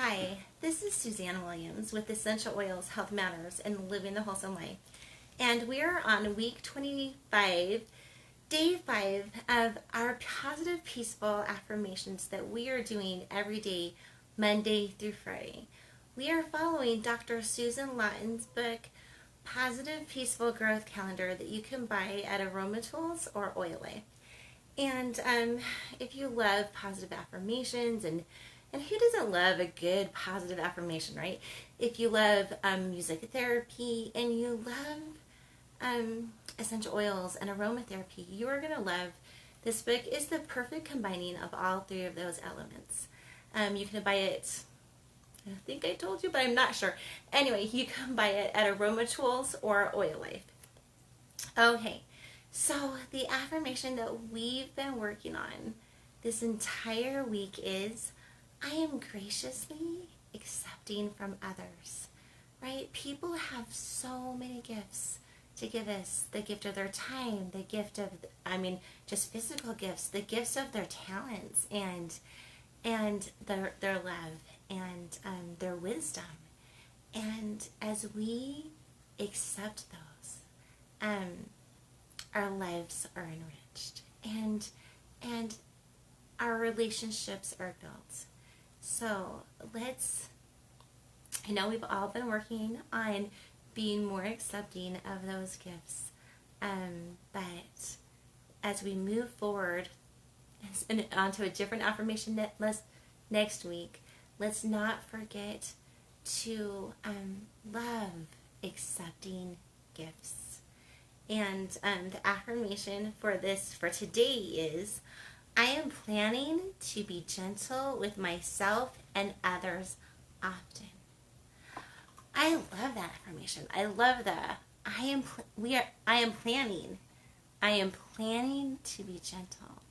Hi, this is Suzanne Williams with Essential Oils Health Matters and Living the Wholesome Life. And we're on week 25, day 5 of our positive, peaceful affirmations that we are doing every day, Monday through Friday. We are following Dr. Susan Lawton's book, Positive Peaceful Growth Calendar, that you can buy at Aroma Tools or Oil Life. And if you love positive affirmations and who doesn't love a good positive affirmation, right? If you love music therapy and you love essential oils and aromatherapy, you are going to love this book. Is the perfect combining of all three of those elements. You can buy it, I think I told you, but I'm not sure. Anyway, you can buy it at Aroma Tools or Oil Life. Okay, so the affirmation that we've been working on this entire week is, I am graciously accepting from others, right? People have so many gifts to give us. The gift of their time, the gift of, just physical gifts, the gifts of their talents and their love and their wisdom. And as we accept those, our lives are enriched and our relationships are built. So I know we've all been working on being more accepting of those gifts, but as we move forward and onto a different affirmation next week, let's not forget to love accepting gifts. And the affirmation for today is, I am planning to be gentle with myself and others often. I love that affirmation. I love that. I am planning. I am planning to be gentle.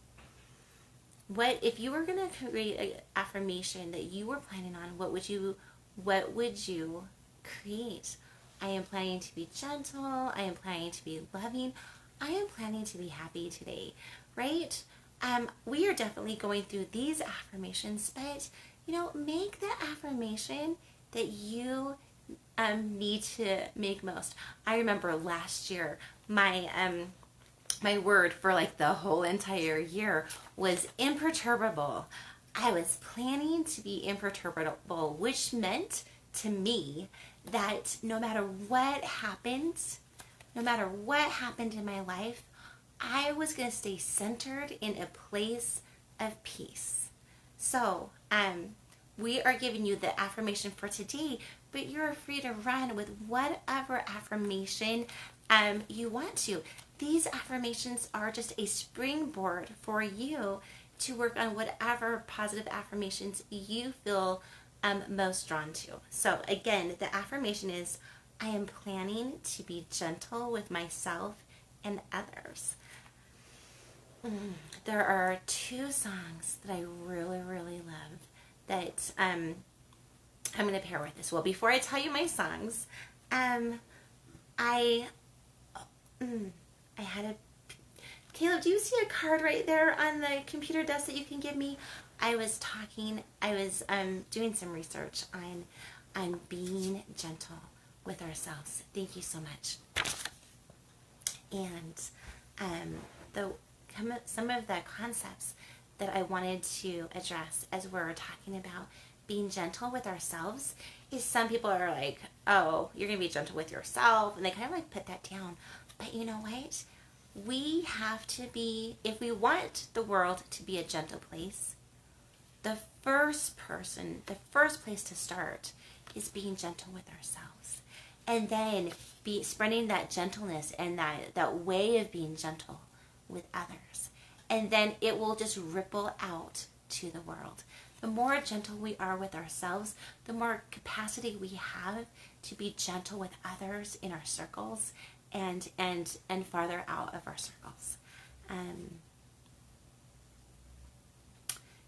What if you were going to create an affirmation that you were planning on? What would you create? I am planning to be gentle. I am planning to be loving. I am planning to be happy today, right? We are definitely going through these affirmations, but make the affirmation that you need to make most. I remember last year, my word for like the whole entire year was imperturbable. I was planning to be imperturbable, which meant to me that no matter what happened in my life, I was going to stay centered in a place of peace. So, we are giving you the affirmation for today, but you're free to run with whatever affirmation you want to. These affirmations are just a springboard for you to work on whatever positive affirmations you feel most drawn to. So again, the affirmation is, I am planning to be gentle with myself and others. There are two songs that I really, really love that I'm going to pair with this. Well, before I tell you my songs, I had a... Caleb, do you see a card right there on the computer desk that you can give me? I was doing some research on being gentle with ourselves. Thank you so much. And some of the concepts that I wanted to address as we're talking about being gentle with ourselves is, some people are like, oh, you're going to be gentle with yourself, and they kind of like put that down. But you know what? We have to be, if we want the world to be a gentle place, the first place to start is being gentle with ourselves. And then be spreading that gentleness and that way of being gentle with others. And then it will just ripple out to the world. The more gentle we are with ourselves, the more capacity we have to be gentle with others in our circles and farther out of our circles.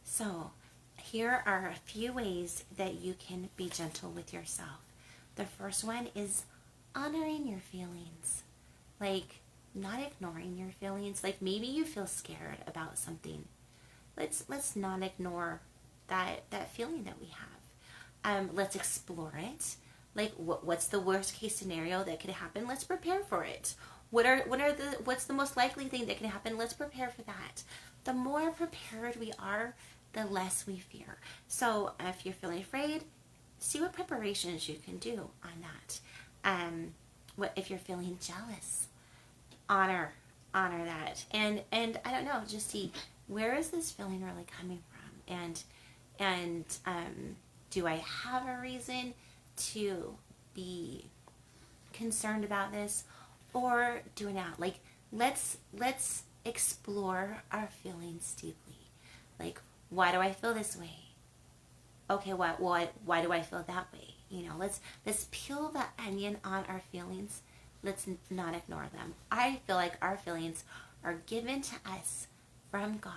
So here are a few ways that you can be gentle with yourself. The first one is honoring your feelings. Like, not ignoring your feelings. Like, maybe you feel scared about something. Let's not ignore that feeling that we have. let's explore it. Like, what's the worst case scenario that could happen? Let's prepare for it. What's the most likely thing that can happen? Let's prepare for that. The more prepared we are, the less we fear. So if you're feeling afraid, see what preparations you can do on that. What if you're feeling jealous? Honor that, and I don't know, just see, where is this feeling really coming from, and do I have a reason to be concerned about this, or do I not? Like, let's explore our feelings deeply. Like, why do I feel this way? Okay, why do I feel that way? Let's peel the onion on our feelings. Let's not ignore them. I feel like our feelings are given to us from God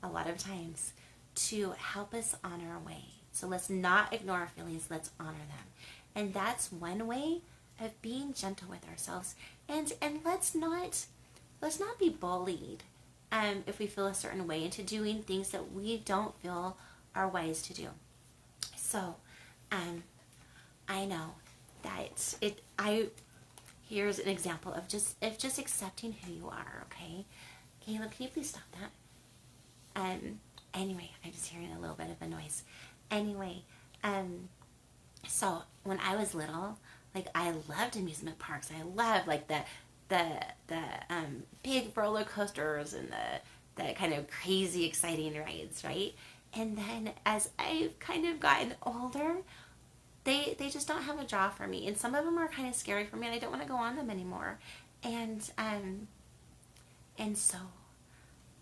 a lot of times to help us on our way. So let's not ignore our feelings. Let's honor them. And that's one way of being gentle with ourselves. And let's not be bullied if we feel a certain way into doing things that we don't feel are wise to do. So I know that here's an example of just accepting who you are, okay? Caleb, can you please stop that? Anyway, I'm just hearing a little bit of a noise. Anyway, so when I was little, like, I loved amusement parks. I loved, like, the big roller coasters and the kind of crazy exciting rides, right? And then as I've kind of gotten older, they just don't have a draw for me, and some of them are kind of scary for me, and I don't want to go on them anymore. And so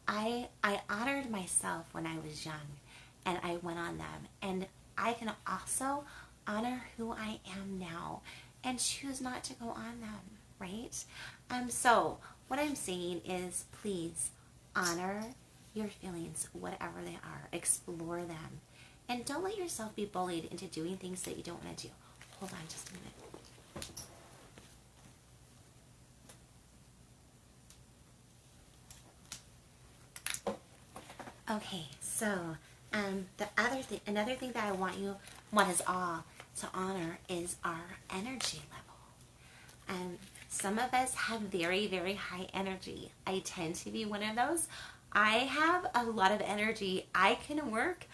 I honored myself when I was young, and I went on them, and I can also honor who I am now and choose not to go on them, right? So what I'm saying is, please honor your feelings, whatever they are. Explore them. And don't let yourself be bullied into doing things that you don't want to do. Hold on just a minute. Okay, so another thing that I want us all to honor is our energy level. Some of us have very, very high energy. I tend to be one of those. I have a lot of energy. I can work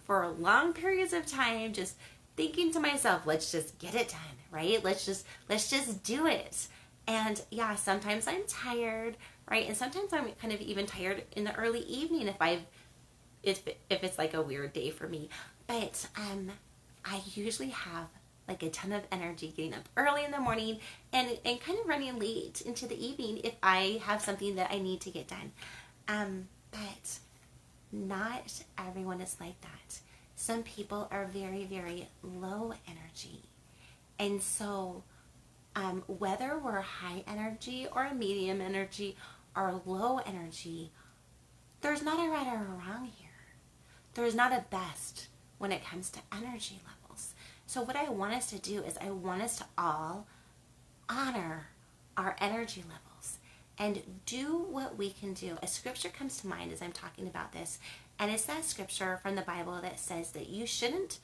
for long periods of time just thinking to myself, let's just get it done, right? Let's just do it. And yeah, sometimes I'm tired, right? And sometimes I'm kind of even tired in the early evening if it's like a weird day for me. But I usually have like a ton of energy getting up early in the morning and kind of running late into the evening if I have something that I need to get done. But not everyone is like that. Some people are very, very low energy. And so whether we're high energy or a medium energy or low energy, there's not a right or a wrong here. There's not a best when it comes to energy levels. So what I want us to do is I want us to all honor our energy levels and do what we can do. A scripture comes to mind as I'm talking about this, and it's that scripture from the Bible that says that you shouldn't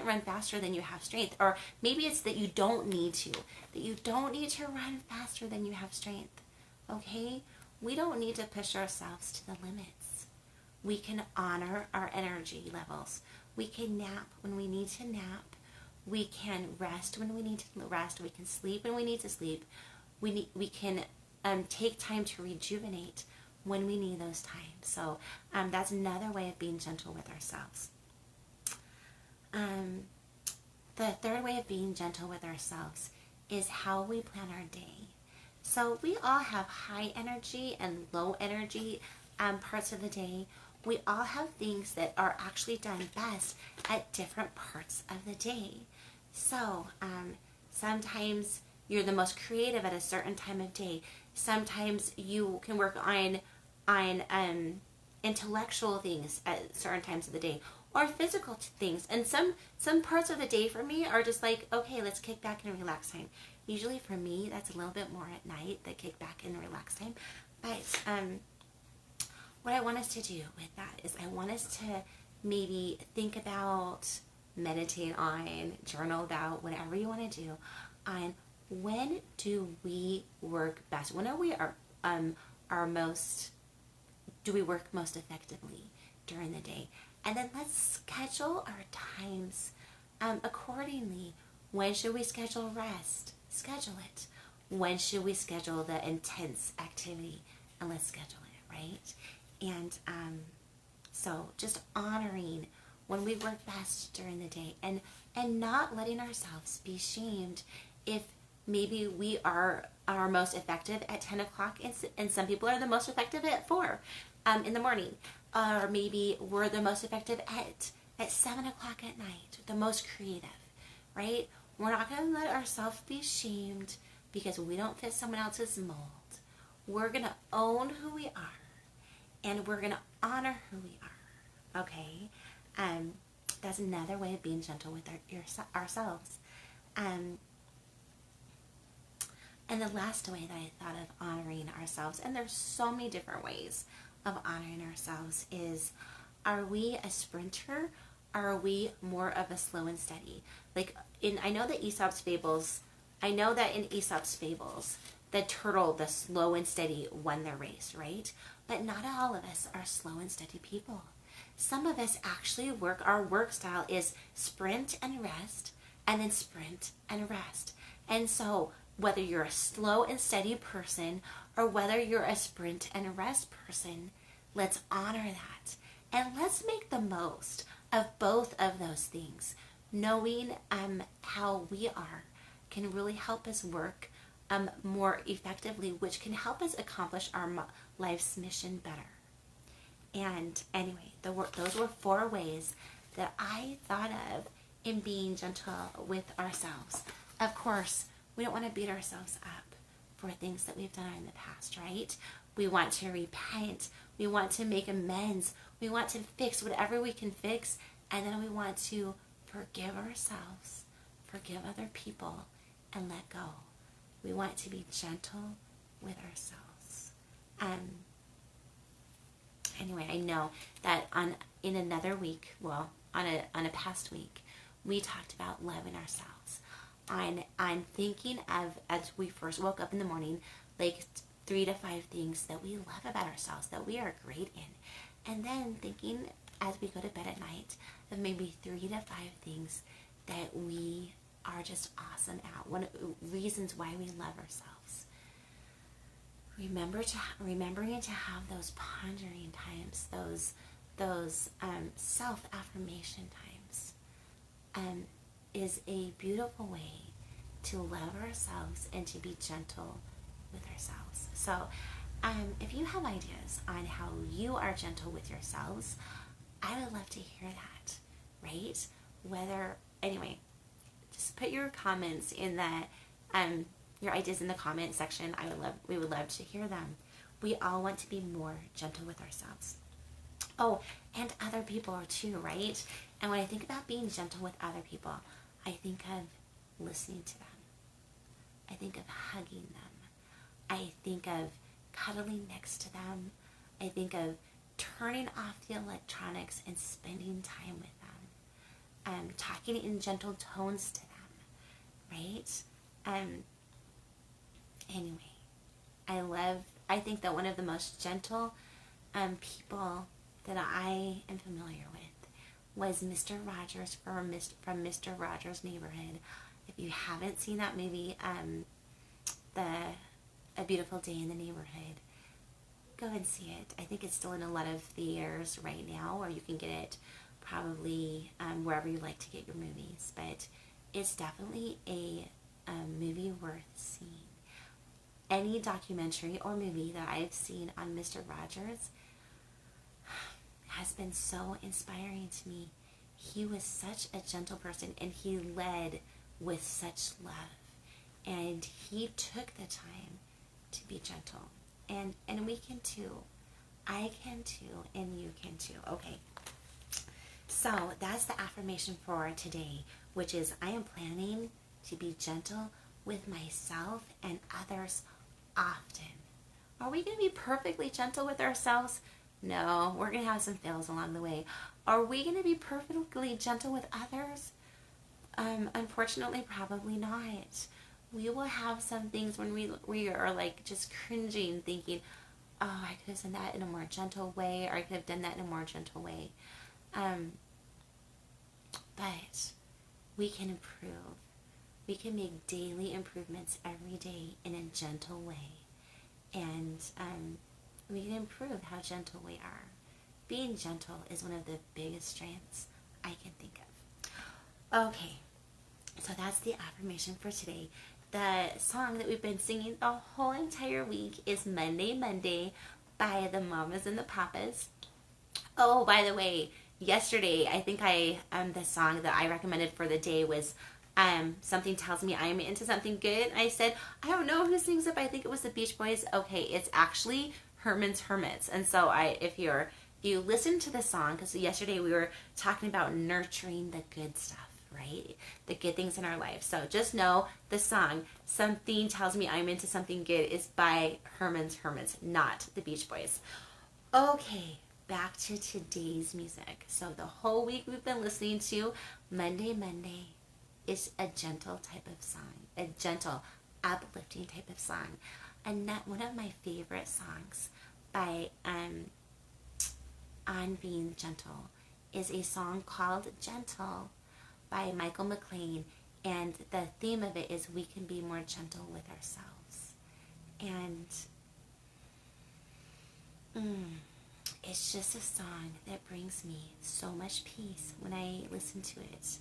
run faster than you have strength. Or maybe it's that you don't need to run faster than you have strength. Okay? We don't need to push ourselves to the limits. We can honor our energy levels. We can nap when we need to nap. We can rest when we need to rest. We can sleep when we need to sleep. We can take time to rejuvenate when we need those times. So that's another way of being gentle with ourselves. The third way of being gentle with ourselves is how we plan our day. So we all have high energy and low energy parts of the day. We all have things that are actually done best at different parts of the day. So sometimes you're the most creative at a certain time of day. Sometimes you can work on intellectual things at certain times of the day, or physical things. And some parts of the day for me are just like, okay, let's kick back and relax time. Usually for me, that's a little bit more at night, the kick back and relax time. But what I want us to do with that is I want us to maybe think about meditate on, journal about, whatever you want to do, on when do we work best? When are we our most, do we work most effectively during the day? And then let's schedule our times accordingly. When should we schedule rest? Schedule it. When should we schedule the intense activity? And let's schedule it, right? And so just honoring when we work best during the day, and not letting ourselves be shamed if maybe we are most effective at 10 o'clock and some people are the most effective at 4 in the morning, or maybe we're the most effective at 7 o'clock at night, the most creative, right? We're not going to let ourselves be shamed because we don't fit someone else's mold. We're going to own who we are, and we're going to honor who we are, okay? That's another way of being gentle with ourselves. And the last way that I thought of honoring ourselves, and there's so many different ways of honoring ourselves, is, are we a sprinter? Or are we more of a slow and steady? I know that in Aesop's fables, the turtle, the slow and steady, won the race, right? But not all of us are slow and steady people. Some of us actually our work style is sprint and rest, and then sprint and rest. And so whether you're a slow and steady person or whether you're a sprint and rest person, let's honor that. And let's make the most of both of those things. Knowing how we are can really help us work more effectively, which can help us accomplish our life's mission better. And anyway, those were 4 ways that I thought of in being gentle with ourselves. Of course, we don't want to beat ourselves up for things that we've done in the past, right? We want to repent. We want to make amends. We want to fix whatever we can fix. And then we want to forgive ourselves, forgive other people, and let go. We want to be gentle with ourselves. Anyway, I know that in another week, well, on a past week, we talked about loving ourselves. I'm thinking of, as we first woke up in the morning, like 3 to 5 things that we love about ourselves, that we are great in. And then thinking as we go to bed at night of maybe 3 to 5 things that we are just awesome at, reasons why we love ourselves. Remembering to have those pondering times, those self-affirmation times, is a beautiful way to love ourselves and to be gentle with ourselves. So if you have ideas on how you are gentle with yourselves, I would love to hear that, right? Anyway, just put your comments in your ideas in the comment section. We would love to hear them. We all want to be more gentle with ourselves. Oh, and other people too, right? And when I think about being gentle with other people, I think of listening to them. I think of hugging them. I think of cuddling next to them. I think of turning off the electronics and spending time with them. Talking in gentle tones to them, right? Anyway, I think that one of the most gentle people that I am familiar with was Mr. Rogers from Mr. Rogers' Neighborhood. If you haven't seen that movie, A Beautiful Day in the Neighborhood, go and see it. I think it's still in a lot of theaters right now, or you can get it probably wherever you like to get your movies. But it's definitely a movie worth seeing. Any documentary or movie that I've seen on Mr. Rogers has been so inspiring to me. He was such a gentle person, and he led with such love, and he took the time to be gentle, and we can too. I can too, and you can too. Okay, so that's the affirmation for today, which is, I am planning to be gentle with myself and others often. Are we going to be perfectly gentle with ourselves? No, we're going to have some fails along the way. Are we going to be perfectly gentle with others? Unfortunately, probably not. We will have some things when we are like just cringing, thinking, "Oh, I could have done that in a more gentle way, or I could have done that in a more gentle way." But we can improve. We can make daily improvements every day in a gentle way, and we can improve how gentle we are. Being gentle is one of the biggest strengths I can think of. Okay, so that's the affirmation for today. The song that we've been singing the whole entire week is Monday, Monday by the Mamas and the Papas. Oh, by the way, yesterday I think the song that I recommended for the day was Something Tells Me I'm Into Something Good. I said, I don't know who sings it, but I think it was the Beach Boys. Okay, it's actually Herman's Hermits. And so if you listen to the song, because yesterday we were talking about nurturing the good stuff, right? The good things in our life. So just know the song Something Tells Me I'm Into Something Good is by Herman's Hermits, not the Beach Boys. Okay, back to today's music. So the whole week we've been listening to Monday, Monday is a gentle type of song, a gentle, uplifting type of song. And one of my favorite songs by On Being Gentle is a song called Gentle by Michael McLean, and the theme of it is we can be more gentle with ourselves. And it's just a song that brings me so much peace when I listen to it.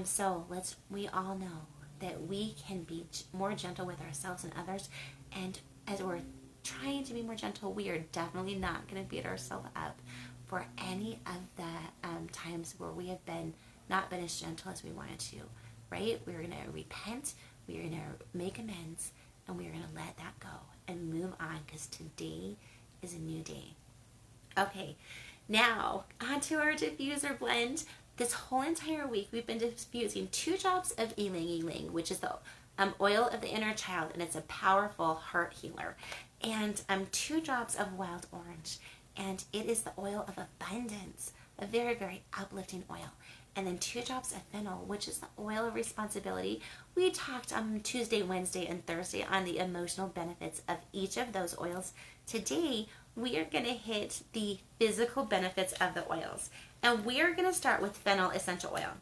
So we all know that we can be more gentle with ourselves and others, and as we're trying to be more gentle, we are definitely not going to beat ourselves up for any of the times where we have not been as gentle as we wanted to, right? We're going to repent, we're going to make amends, and we're going to let that go and move on, because today is a new day. Okay, now on to our diffuser blend. This whole entire week we've been diffusing 2 drops of Ylang Ylang, which is the oil of the inner child, and it's a powerful heart healer, and 2 drops of wild orange, and it is the oil of abundance, a very, very uplifting oil. And then 2 drops of fennel, which is the oil of responsibility. We talked on Tuesday, Wednesday, and Thursday on the emotional benefits of each of those oils. Today, we are going to hit the physical benefits of the oils. And we are going to start with fennel essential oil.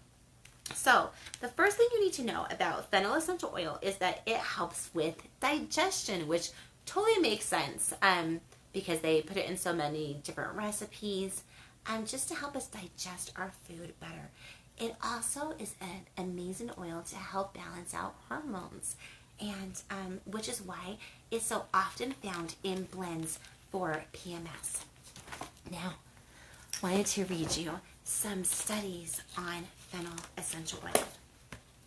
So, the first thing you need to know about fennel essential oil is that it helps with digestion, which totally makes sense because they put it in so many different recipes just to help us digest our food better. It also is an amazing oil to help balance out hormones, and which is why it's so often found in blends for PMS. Now, I wanted to read you some studies on fennel essential oil.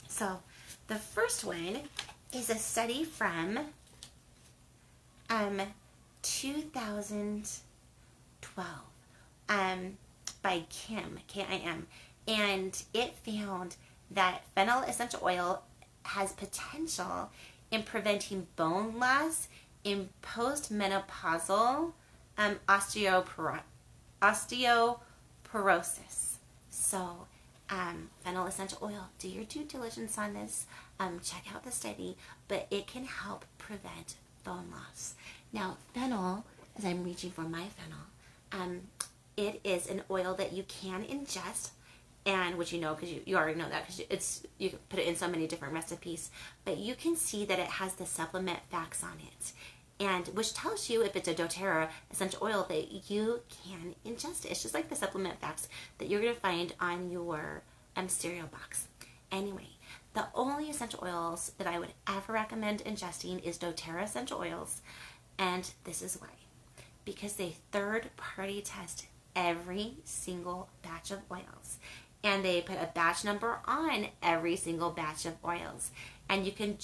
So, the first one is a study from 2012 by Kim, K-I-M, and it found that fennel essential oil has potential in preventing bone loss in postmenopausal osteoporosis. So, fennel essential oil, do your due diligence on this. Check out the study, but it can help prevent bone loss. Now, fennel, as I'm reaching for my fennel, it is an oil that you can ingest, and which you know because you already know that because you can put it in so many different recipes. But you can see that it has the supplement facts on it, and which tells you if it's a doTERRA essential oil that you can ingest it. It's just like the supplement facts that you're going to find on your cereal box. Anyway, the only essential oils that I would ever recommend ingesting is doTERRA essential oils, and this is why. Because they third-party test every single batch of oils, and they put a batch number on every single batch of oils. And you can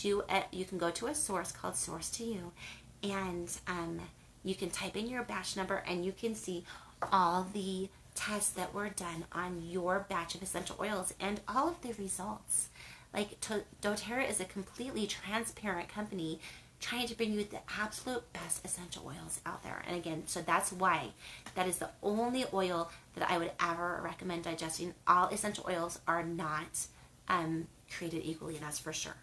go to a source called Source to You, and you can type in your batch number, and you can see all the tests that were done on your batch of essential oils and all of the results. Like doTERRA is a completely transparent company trying to bring you the absolute best essential oils out there. And again, so that's why that is the only oil that I would ever recommend digesting. All essential oils are not created equally, that's for sure.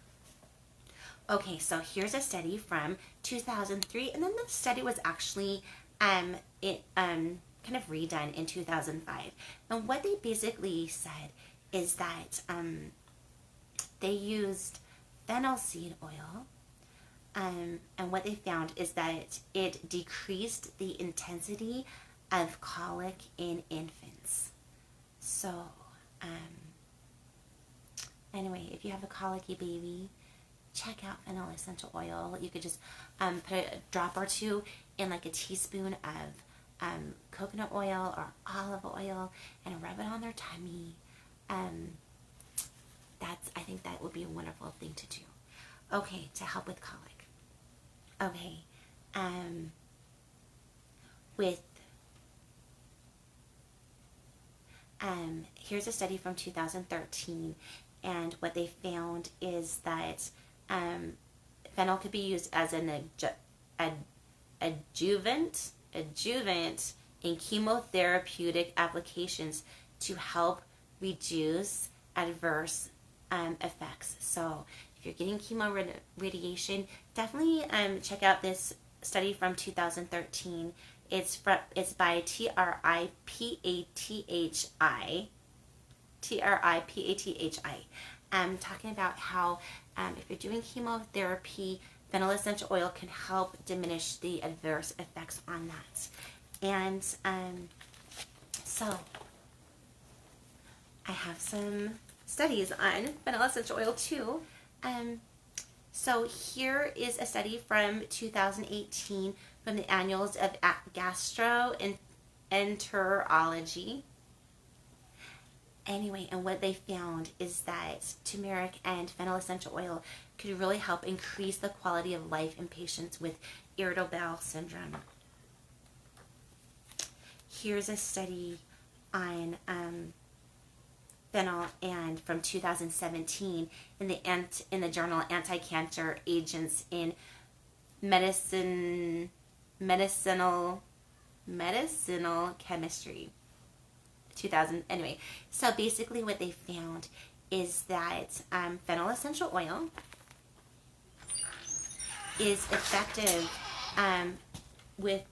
Okay, so here's a study from 2003, and then the study was actually kind of redone in 2005. And what they basically said is that they used fennel seed oil, and what they found is that it decreased the intensity of colic in infants. So, anyway, if you have a colicky baby, check out fennel essential oil. You could just put a drop or two in like a teaspoon of coconut oil or olive oil and rub it on their tummy. I think that would be a wonderful thing to do. Okay, to help with colic. Okay, here's a study from 2013, and what they found is that fennel could be used as an adjuvant in chemotherapeutic applications to help reduce adverse effects. So if you're getting chemo radiation, definitely check out this study from 2013. It's by TRIPATHI. Talking about how if you're doing chemotherapy, fennel essential oil can help diminish the adverse effects on that. And so I have some studies on fennel essential oil too. So here is a study from 2018 from the Annals of Gastroenterology. Anyway, and what they found is that turmeric and fennel essential oil could really help increase the quality of life in patients with irritable bowel syndrome. Here's a study on fennel and from 2017 in the journal Anti-Cancer Agents in Medicinal Chemistry. 2000 anyway. So basically what they found is that fennel essential oil is effective with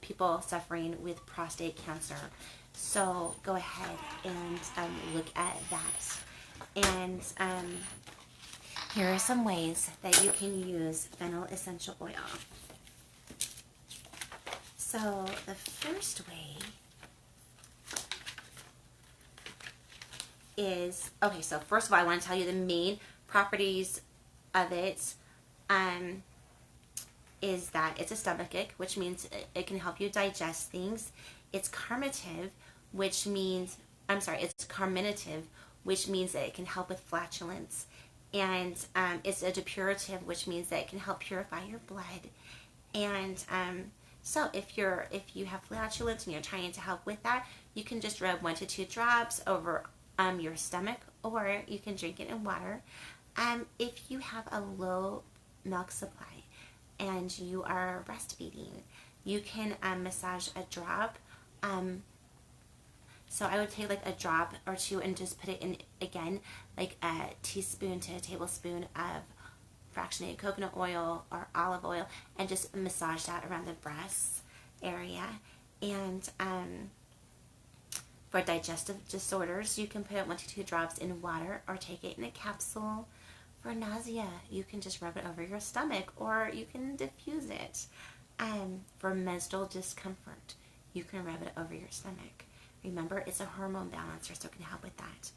people suffering with prostate cancer. So go ahead and look at that. And here are some ways that you can use fennel essential oil. So the first way is, okay, so first of all, I want to tell you the main properties of it is that it's a stomachic, which means it can help you digest things. It's carminative, which means that it can help with flatulence. And it's a depurative, which means that it can help purify your blood. And so if you have flatulence and you're trying to help with that, you can just rub 1 to 2 drops over your stomach, or you can drink it in water. If you have a low milk supply and you are breastfeeding, you can massage a drop. So I would take like a drop or two and just put it in, again, like a teaspoon to a tablespoon of fractionated coconut oil or olive oil, and just massage that around the breast area. And for digestive disorders, you can put 1 to 2 drops in water or take it in a capsule. For nausea, you can just rub it over your stomach, or you can diffuse it. For menstrual discomfort, you can rub it over your stomach. Remember, it's a hormone balancer, so it can help with that.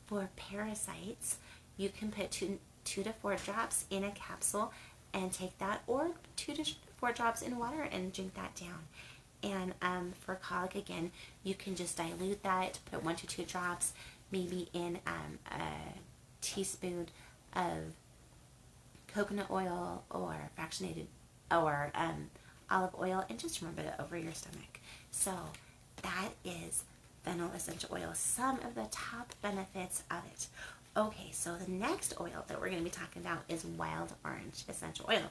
For parasites, you can put 2 to 4 drops in a capsule and take that, or 2 to 4 drops in water and drink that down. And for colic, again, you can just dilute that, put 1 to 2 drops, maybe in a teaspoon of coconut oil or fractionated or olive oil, and just rub it over your stomach. So that is fennel essential oil, some of the top benefits of it. Okay, so the next oil that we're going to be talking about is wild orange essential oil.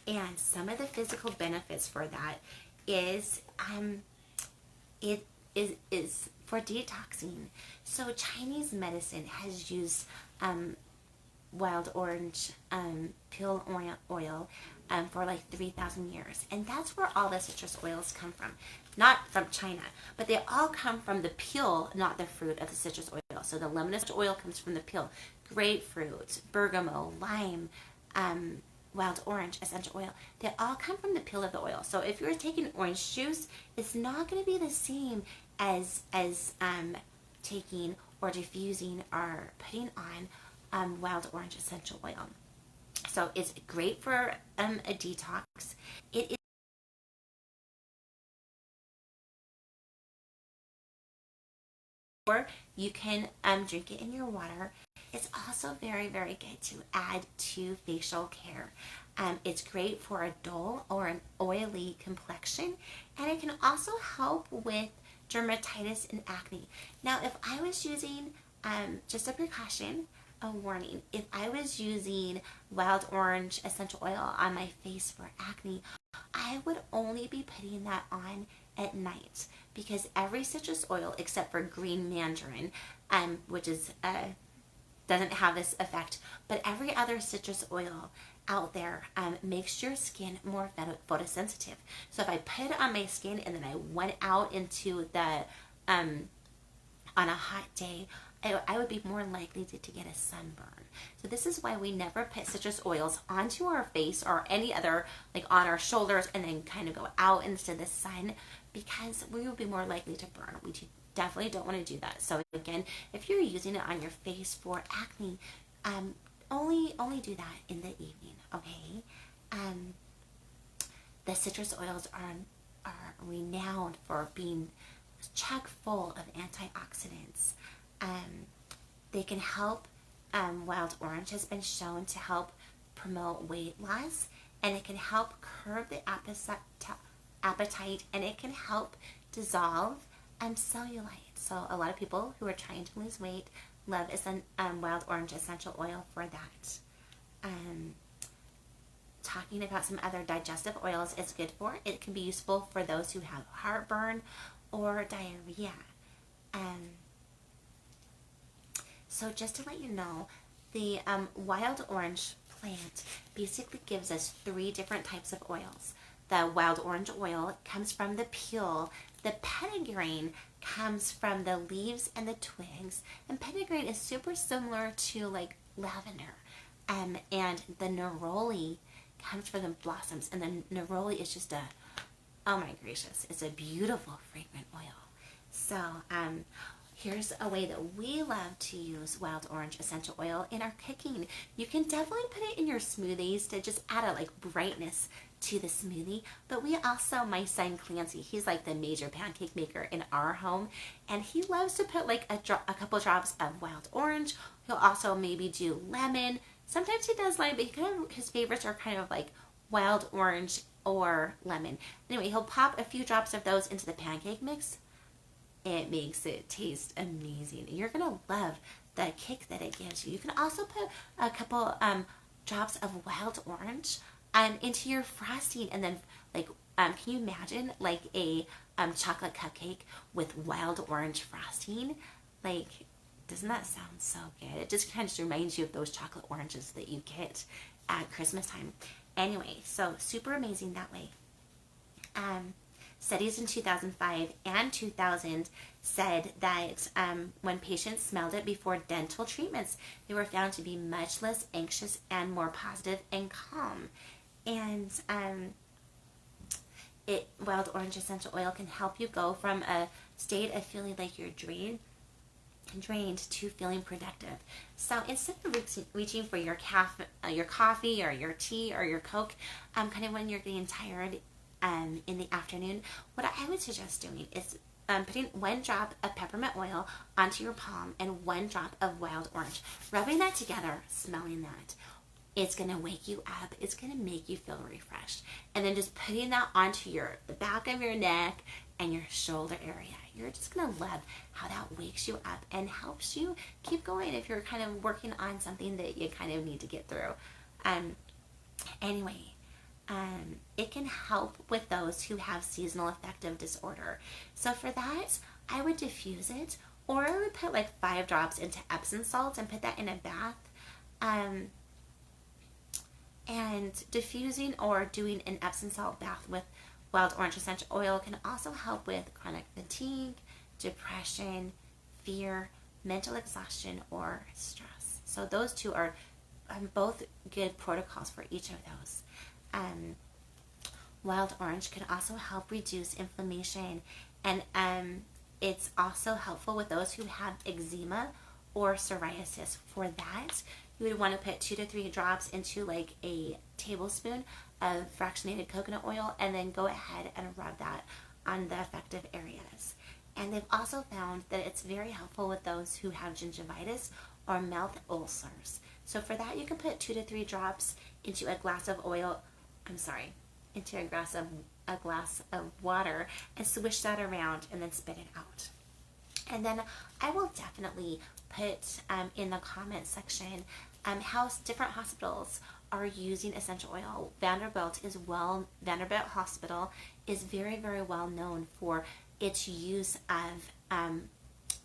And some of the physical benefits for that is it is for detoxing. So Chinese medicine has used wild orange peel oil for like 3,000 years. And that's where all the citrus oils come from. Not from China, but they all come from the peel, not the fruit of the citrus oil. So the luminous oil comes from the peel. Grapefruit, bergamot, lime, wild orange, essential oil, they all come from the peel of the oil. So if you're taking orange juice, it's not going to be the same as taking or diffusing or putting on wild orange essential oil. So it's great for a detox. It is, or you can drink it in your water. It's also very, very good to add to facial care. It's great for a dull or an oily complexion, and it can also help with dermatitis and acne. Now, if I was using, just a precaution, a warning, if I was using wild orange essential oil on my face for acne, I would only be putting that on at night, because every citrus oil except for green mandarin, which is doesn't have this effect, but every other citrus oil out there makes your skin more photosensitive. So if I put it on my skin and then I went out into the on a hot day, I would be more likely to get a sunburn. So this is why we never put citrus oils onto our face or any other, like on our shoulders, and then kind of go out into the sun, because we would be more likely to burn. We definitely don't want to do that. So again, if you're using it on your face for acne, only do that in the evening, okay? The citrus oils are renowned for being chock full of antioxidants. They can help. Wild orange has been shown to help promote weight loss, and it can help curb the appetite, and it can help dissolve cellulite. So a lot of people who are trying to lose weight love wild orange essential oil for that. Talking about some other digestive oils it's good for, it can be useful for those who have heartburn or diarrhea. So just to let you know, the wild orange plant basically gives us 3 different types of oils. The wild orange oil comes from the peel. The petitgrain comes from the leaves and the twigs. And petitgrain is super similar to like lavender. And the neroli comes from the blossoms. And the neroli is just oh my gracious, it's a beautiful fragrant oil. So here's a way that we love to use wild orange essential oil in our cooking. You can definitely put it in your smoothies to just add a like brightness to the smoothie. But we also, my son Clancy, he's like the major pancake maker in our home, and he loves to put like a couple drops of wild orange. He'll also maybe do lemon. Sometimes he does lime, but his favorites are kind of like wild orange or lemon. Anyway, he'll pop a few drops of those into the pancake mix. It makes it taste amazing. You're gonna love the kick that it gives you. You can also put a couple drops of wild orange into your frosting, and then like can you imagine like a chocolate cupcake with wild orange frosting? Like, doesn't that sound so good? It just kind of reminds you of those chocolate oranges that you get at Christmas time. Anyway, so super amazing that way. Studies in 2005 and 2000 said that when patients smelled it before dental treatments, they were found to be much less anxious and more positive and calm. And wild orange essential oil can help you go from a state of feeling like you're drained to feeling productive. So instead of reaching for your coffee or your tea or your Coke, kind of when you're getting tired in the afternoon, what I would suggest doing is putting 1 drop of peppermint oil onto your palm and 1 drop of wild orange, rubbing that together, smelling that. It's going to wake you up. It's going to make you feel refreshed. And then just putting that onto the back of your neck and your shoulder area. You're just going to love how that wakes you up and helps you keep going if you're kind of working on something that you kind of need to get through. Anyway, it can help with those who have seasonal affective disorder. So for that, I would diffuse it, or I would put like 5 drops into Epsom salt and put that in a bath. And diffusing or doing an Epsom salt bath with wild orange essential oil can also help with chronic fatigue, depression, fear, mental exhaustion, or stress. So those two are both good protocols for each of those. Wild orange can also help reduce inflammation, and it's also helpful with those who have eczema or psoriasis. For that, you would want to put 2 to 3 drops into like a tablespoon of fractionated coconut oil, and then go ahead and rub that on the affected areas. And they've also found that it's very helpful with those who have gingivitis or mouth ulcers. So for that, you can put 2 to 3 drops into a glass of oil. Into a glass of water, and swish that around, and then spit it out. And then I will definitely put in the comment section how different hospitals are using essential oil. Vanderbilt Hospital is very, very well known for its use of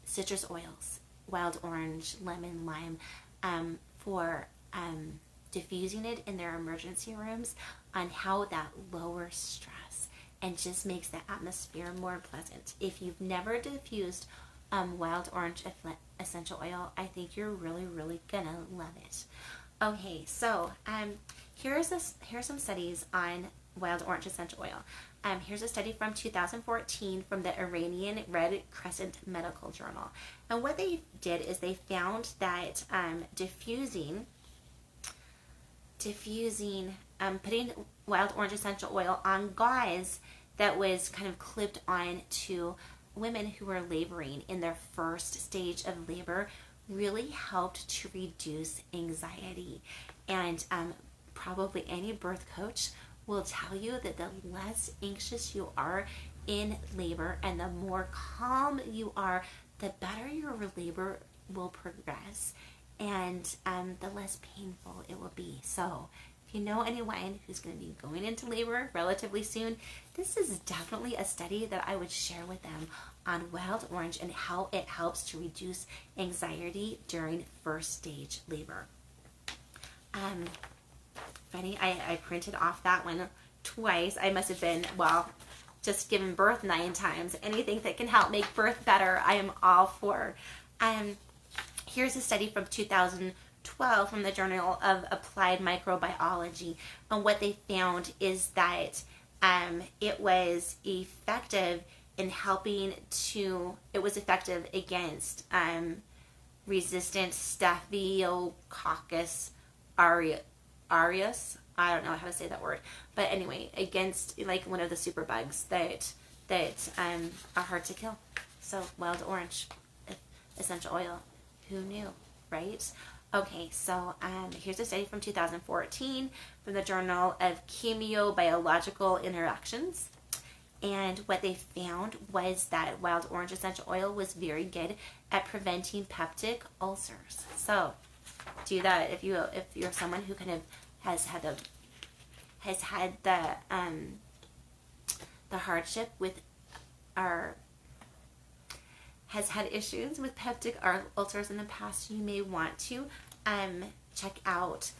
citrus oils, wild orange, lemon, lime, for diffusing it in their emergency rooms, on how that lowers stress and just makes the atmosphere more pleasant. If you've never diffused wild orange essential oil, I think you're really, really gonna love it. Okay, so here's some studies on wild orange essential oil. Here's a study from 2014 from the Iranian Red Crescent Medical Journal. And what they did is they found that putting wild orange essential oil on gauze that was kind of clipped on to women who were laboring in their first stage of labor really helped to reduce anxiety. And probably any birth coach will tell you that the less anxious you are in labor and the more calm you are, the better your labor will progress, and the less painful it will be. So if you know anyone who's going to be going into labor relatively soon, this is definitely a study that I would share with them on wild orange and how it helps to reduce anxiety during first stage labor. Funny, I printed off that one twice. I must have been, just given birth 9 times. Anything that can help make birth better, I am all for. Here's a study from 2012 from the Journal of Applied Microbiology. And what they found is that it was effective against resistant Staphylococcus aureus. I don't know how to say that word, but anyway, against like one of the super bugs that are hard to kill. So wild orange essential oil, who knew, right? Okay, so here's a study from 2014 from the Journal of Chemiobiological Interactions. And what they found was that wild orange essential oil was very good at preventing peptic ulcers. So do that if you're someone who kind of has had the hardship with has had issues with peptic ulcers in the past. You may want to check out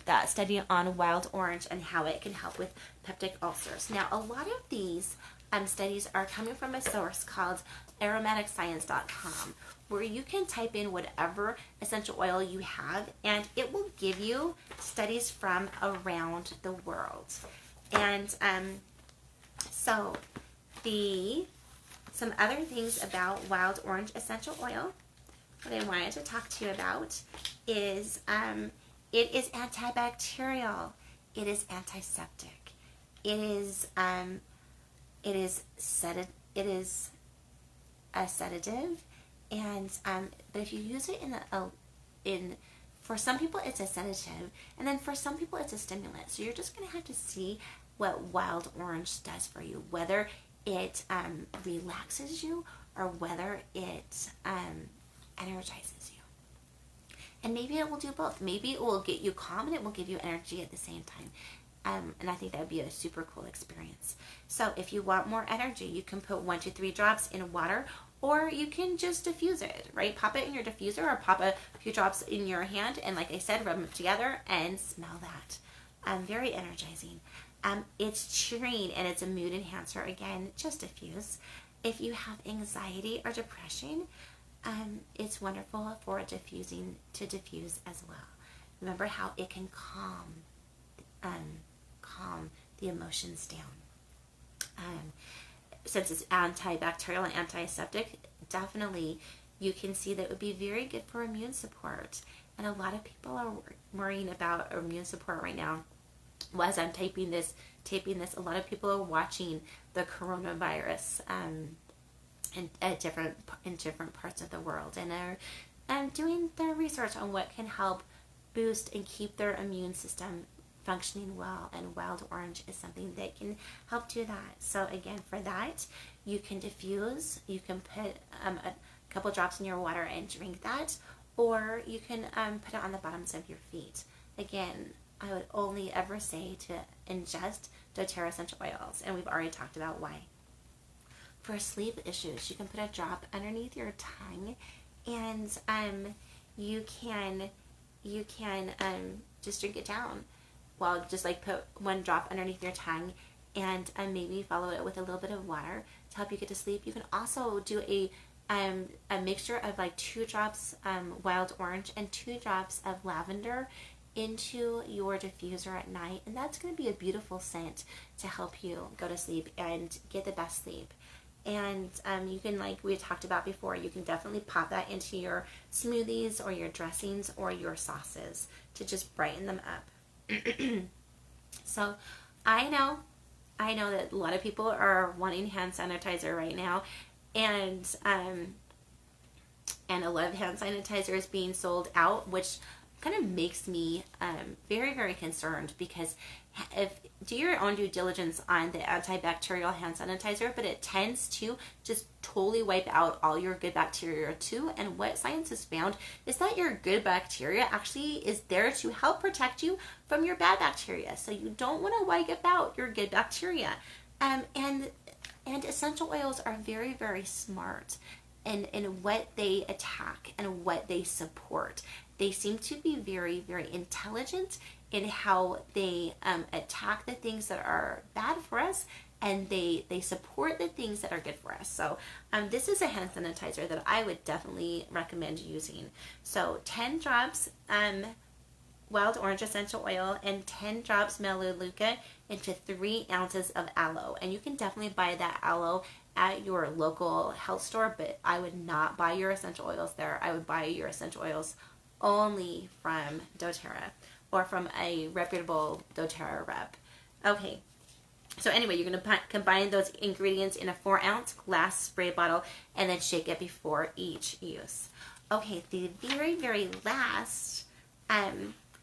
that study on wild orange and how it can help with peptic ulcers. Now, a lot of these studies are coming from a source called aromaticscience.com, where you can type in whatever essential oil you have, and it will give you studies from around the world. And so some other things about wild orange essential oil that I wanted to talk to you about is it is antibacterial, it is antiseptic, it is a sedative, and but if you use it for some people it's a sedative, and then for some people it's a stimulant. So you're just going to have to see what wild orange does for you, whether it relaxes you or whether it energizes you. And maybe it will do both. Maybe it will get you calm and it will give you energy at the same time. And I think that would be a super cool experience. So if you want more energy, you can put 1 to 3 drops in water, or you can just diffuse it, right? Pop it in your diffuser or pop a few drops in your hand, and like I said, rub them together and smell that. Very energizing. It's cheering and it's a mood enhancer. Again, just diffuse. If you have anxiety or depression, it's wonderful for diffuse as well. Remember how it can calm the emotions down. Since it's antibacterial and antiseptic, definitely you can see that it would be very good for immune support. And a lot of people are worrying about immune support right now. Well, as I'm taping this, a lot of people are watching the coronavirus in different parts of the world, and are doing their research on what can help boost and keep their immune system functioning well, and wild orange is something that can help do that. So again, for that, you can diffuse, you can put a couple drops in your water and drink that, or you can put it on the bottoms of your feet. Again, I would only ever say to ingest doTERRA essential oils, and we've already talked about why. For sleep issues, you can put a drop underneath your tongue, and you can just drink it down. Well, just like put 1 drop underneath your tongue, and maybe follow it with a little bit of water to help you get to sleep. You can also do a mixture of like 2 drops wild orange and 2 drops of lavender into your diffuser at night, and that's going to be a beautiful scent to help you go to sleep and get the best sleep. And you can, like we talked about before, you can definitely pop that into your smoothies or your dressings or your sauces to just brighten them up. So I know that a lot of people are wanting hand sanitizer right now, and a lot of hand sanitizer is being sold out, which kind of makes me very, very concerned, because do your own due diligence on the antibacterial hand sanitizer, but it tends to just totally wipe out all your good bacteria too. And what science has found is that your good bacteria actually is there to help protect you from your bad bacteria. So you don't want to wipe out your good bacteria. And essential oils are very, very smart in what they attack and what they support. They seem to be very, very intelligent in how they attack the things that are bad for us, and they support the things that are good for us. So this is a hand sanitizer that I would definitely recommend using. So 10 drops wild orange essential oil and 10 drops Melaleuca into 3 ounces of aloe. And you can definitely buy that aloe at your local health store, but I would not buy your essential oils there. I would buy your essential oils only from doTERRA or from a reputable doTERRA rep. Okay, so anyway, you're going to combine those ingredients in a 4-ounce glass spray bottle and then shake it before each use. Okay, the very, very last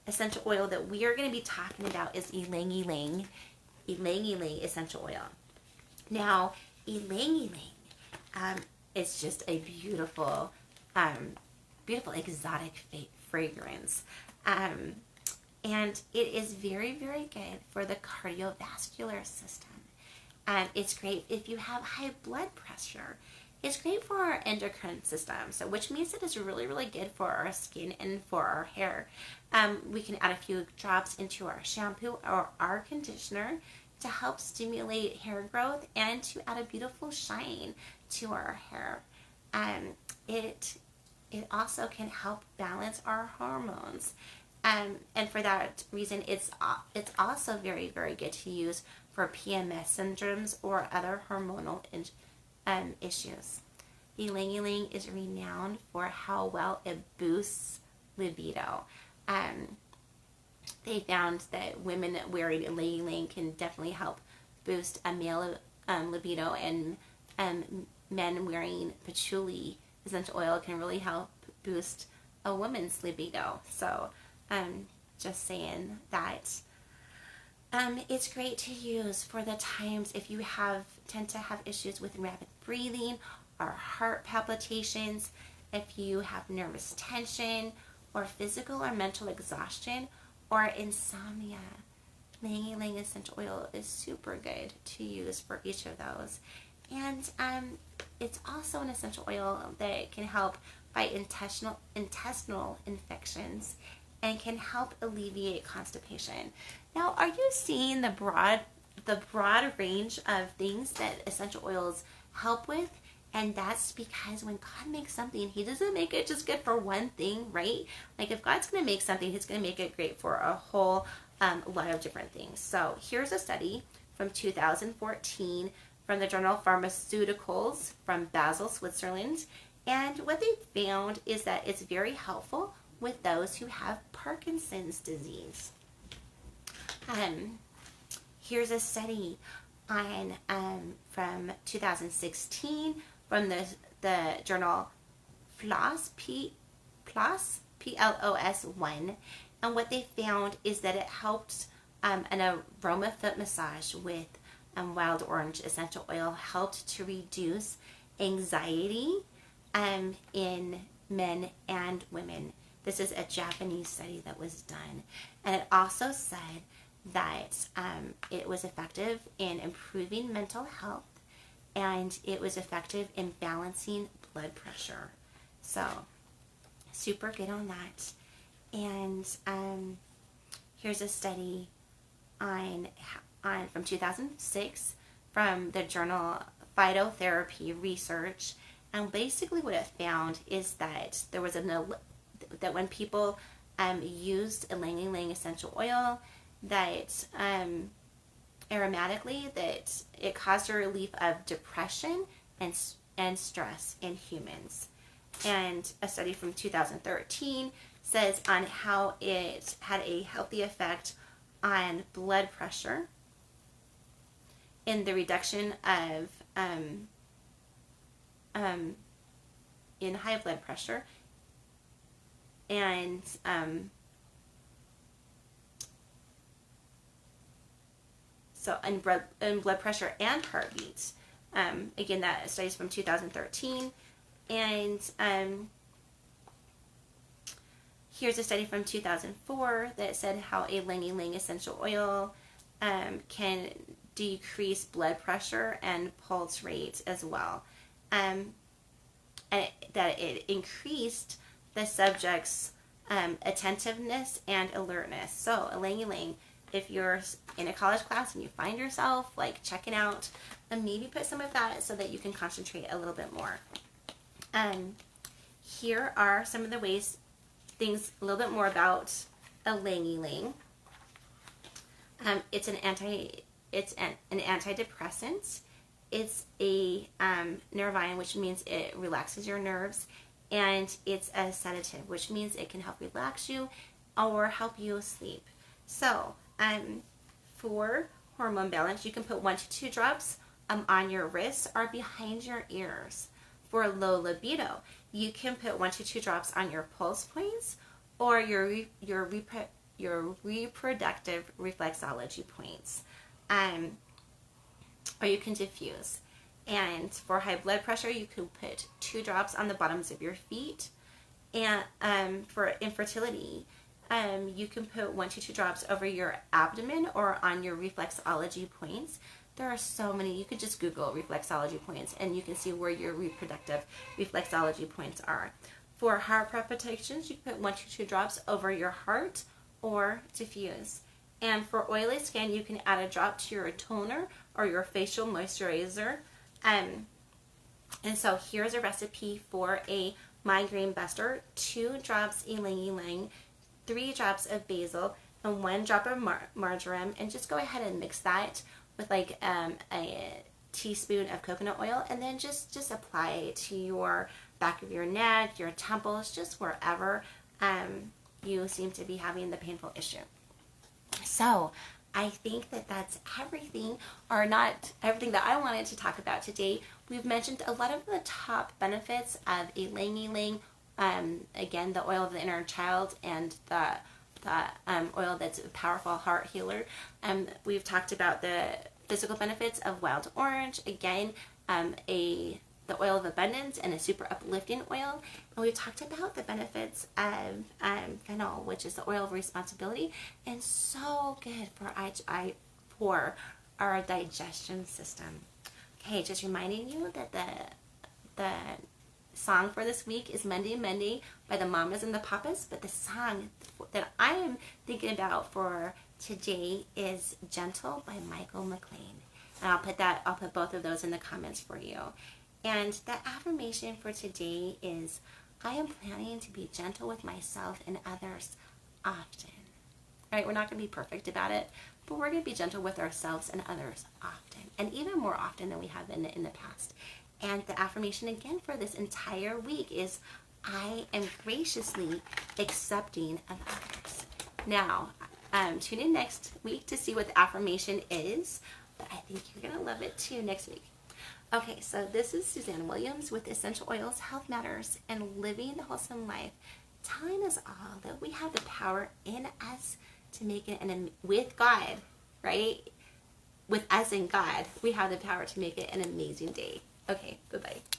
essential oil that we are going to be talking about is ylang ylang essential oil. Now, ylang ylang is just a beautiful, beautiful exotic fragrance. And it is very, very good for the cardiovascular system. It's great if you have high blood pressure. It's great for our endocrine system, so which means that it's really, really good for our skin and for our hair. We can add a few drops into our shampoo or our conditioner to help stimulate hair growth and to add a beautiful shine to our hair. It also can help balance our hormones. And for that reason, it's also very, very good to use for PMS syndromes or other hormonal issues. Ylang ylang is renowned for how well it boosts libido. They found that women wearing ylang ylang can definitely help boost a male libido, and men wearing patchouli essential oil can really help boost a woman's libido. So just saying that it's great to use for the times if you tend to have issues with rapid breathing or heart palpitations, if you have nervous tension, or physical or mental exhaustion, or insomnia, ylang ylang essential oil is super good to use for each of those. And it's also an essential oil that can help fight intestinal infections and can help alleviate constipation. Now, are you seeing the broad range of things that essential oils help with? And that's because when God makes something, he doesn't make it just good for one thing, right? Like if God's going to make something, he's going to make it great for a whole lot of different things. So here's a study from 2014 from the journal Pharmaceuticals from Basel, Switzerland. And what they found is that it's very helpful with those who have Parkinson's disease. Here's a study on from 2016 from the journal PLOS, PLOS1, and what they found is that it helped an aroma foot massage with wild orange essential oil helped to reduce anxiety in men and women. This is a Japanese study that was done, and it also said that it was effective in improving mental health, and it was effective in balancing blood pressure. So, super good on that. And here's a study on from 2006 from the journal Phytotherapy Research, and basically what it found is that there was that when people used ylang ylang essential oil, that aromatically, that it caused a relief of depression and stress in humans. And a study from 2013 says on how it had a healthy effect on blood pressure in the reduction of in high blood pressure and so in blood pressure and heartbeats. Again, that study is from 2013. And here's a study from 2004 that said how a ylang ylang essential oil can decrease blood pressure and pulse rate as well. And that it increased the subject's attentiveness and alertness. So ylang ylang, if you're in a college class and you find yourself like checking out, then maybe put some of that so that you can concentrate a little bit more. Here are some of the things a little bit more about ylang ylang. It's an antidepressant. It's a nervine, which means it relaxes your nerves, and it's a sedative, which means it can help relax you or help you sleep. So, for hormone balance, you can put 1 to 2 drops on your wrists or behind your ears. For low libido, you can put 1 to 2 drops on your pulse points or your reproductive reflexology points. Or you can diffuse. And for high blood pressure, you can put 2 drops on the bottoms of your feet. And for infertility, you can put 1 to 2 drops over your abdomen or on your reflexology points. There are so many. You could just Google reflexology points and you can see where your reproductive reflexology points are. For heart palpitations, you can put 1 to 2 drops over your heart or diffuse. And for oily skin, you can add a drop to your toner or your facial moisturizer. And so here's a recipe for a migraine buster: 2 drops ylang ylang, 3 drops of basil, and 1 drop of marjoram. And just go ahead and mix that with like a teaspoon of coconut oil, and then just apply it to your back of your neck, your temples, just wherever you seem to be having the painful issue. So I think that that's everything, or not everything, that I wanted to talk about today. We've mentioned a lot of the top benefits of ylang ylang. Again, the oil of the inner child and the oil that's a powerful heart healer. We've talked about the physical benefits of wild orange. Again, a the oil of abundance and a super uplifting oil. And we talked about the benefits of fennel, which is the oil of responsibility, and so good for our digestion system. Okay, just reminding you that the song for this week is Monday Monday by the Mamas and the Papas, but the song that I am thinking about for today is Gentle by Michael McLean. And I'll put both of those in the comments for you. And the affirmation for today is, I am planning to be gentle with myself and others often. Right? We're not going to be perfect about it, but we're going to be gentle with ourselves and others often, and even more often than we have been in the past. And the affirmation again for this entire week is, I am graciously accepting of others. Now, tune in next week to see what the affirmation is, but I think you're going to love it too next week. Okay, so this is Suzanne Williams with Essential Oils, Health Matters, and Living the Wholesome Life, telling us all that we have the power in us to make it, with God, right? With us and God, we have the power to make it an amazing day. Okay, bye-bye.